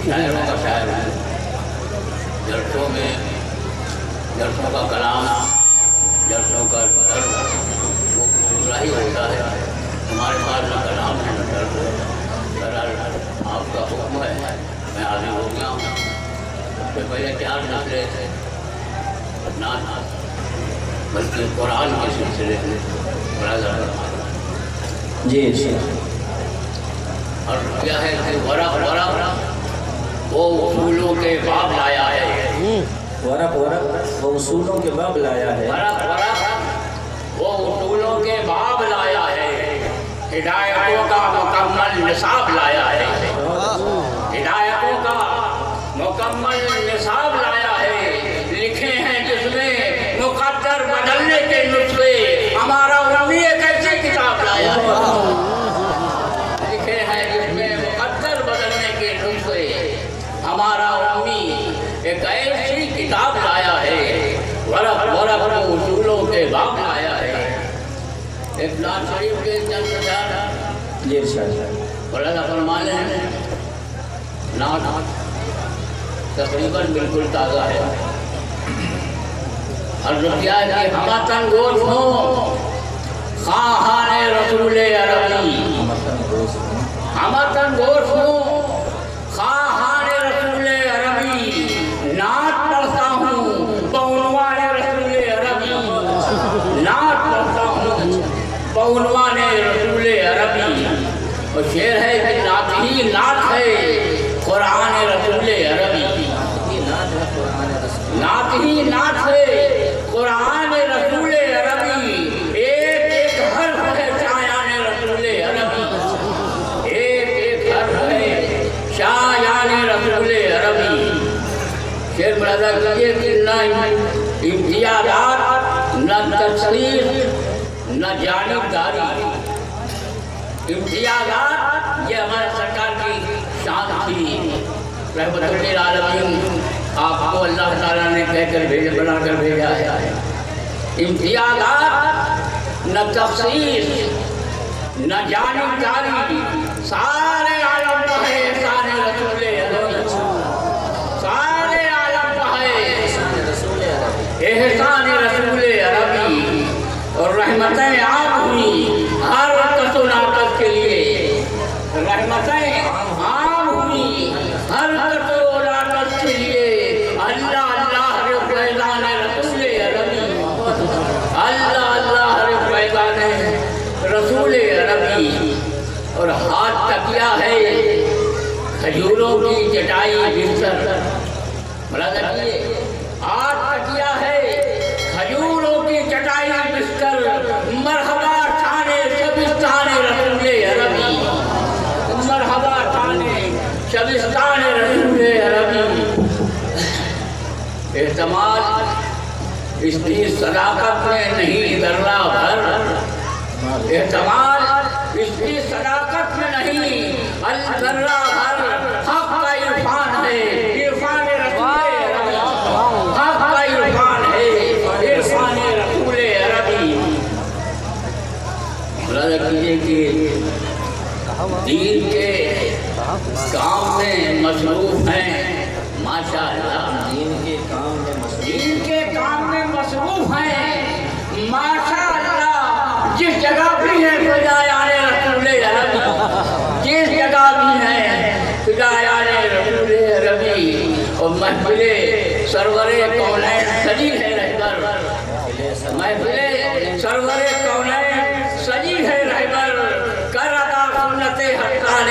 شاعروں کا شاعر ہے، جلسوں میں جلسوں کا کلام، جلسوں کا درد وہ دوسرا ہی ہوتا ہے۔ ہمارے پاس نہ کلام ہے نہ درد ہے۔ بہرحال آپ کا حکم ہے، میں حاضر ہو گیا ہوں۔ اس سے پہلے 4 نسلیں تھے، نہ بلکہ قرآن کے سلسلے سے بڑا زیادہ جی اور کیا ہے کہ ورق وہ اصولوں کے باب لایا ہے۔ ورق وہ اصولوں کے باب لایا ہے۔ ورق وہ اصولوں کے باب لایا ہے، ہدایتوں کا مکمل نصاب لایا ہے، ہدایتوں کا مکمل نصاب لایا ہے۔ لکھے ہیں جس میں مقدر بدلنے کے نسخے، ہمارا امی ایک ایسی کتاب لایا ہے۔ لکھے ہیں جس میں مقدر بدلنے کے نسخے، ہمارا امی ایک ایسی کتاب لایا ہے۔ ورق اصولوں کے باب لایا ہے۔ ایک نعت شریف کے چند اشعار جی ارشاد مولانا فرمانے ہیں، نعت تقریباً بالکل تازہ ہے۔ عرض کیا کہ ہمتن گوش ہوں خواہان رسول عربی، ہمتن گوش ہوں خواہان رسول عربی، نعت پڑھتا ہوں بعنوان رسول عربی، نعت پڑھتا ہوں بعنوان رسول عربی۔ اور شعر ہے کہ نعت ہی نعت ہے قرآن رسول عربی، نعت ہی نعت ہے قرآن رسول عربی۔ ایک ایک حرف ہے شایان رسول عربی، ایک ایک حرف ہے شایان رسول عربی۔ شعر ملاحظہ کیجیے کہ نہ امتیازات، نہ تشخیص، نہ جانبداری۔ امتیازات یہ ہمارے سرکار کی شان تھی، رحمت للعالمین، آپ کو اللہ تعالیٰ نے کہہ کر بھیجا، بنا کر بھیجا ہے۔ امتیازات، نہ تخصیص، نہ جانبداری، سارے عالم کا ہے احسان رسول عربی، سارے عالم کا ہے احسان رسول عربی۔ اور رحمتیں عام ہوئی ہر کس و ناقص کے لیے، رحمتیں عام ہوئی ہر کس و ناقص کے لیے۔ اللہ اللہ رب فیضان رسول عربی، اللہ اللہ رب فیضان رسول عربی۔ اور ہاتھ تکیا ہے کھجوروں کی چٹائی بستر، ملاحظہ کیجیے، ہاتھ تکیا ہے کھجوروں کی چٹائی بستر، مرحبا ٹھانے شبستان رسول عربی، مرحبا ٹھانے شبستان رسول عربی۔ احتمال اس کی صداقت میں نہیں ذرہ بھر، احتمال اس کی صداقت میں نہیں ذرہ بھر۔ حق کا عرفان ہے عرفان رسول عربی، حق کا عرفان ہے عرفان رسول عربی۔ ملاحظہ کیجیے کہ دین کے کام میں مصروف ہیں، ماشاءاللہ دین کے کام میں دین کے کام میں مصروف ہیں، ماشاءاللہ۔ جس جگہ بھی ہیں فدایان رسول عربی، جس جگہ بھی ہیں فدایان رسول عربی۔ اور محفل سرور کونین سجی ہے رہبر، محفل سرور کونین سجی ہے رہبر، کر ادا سنت حقان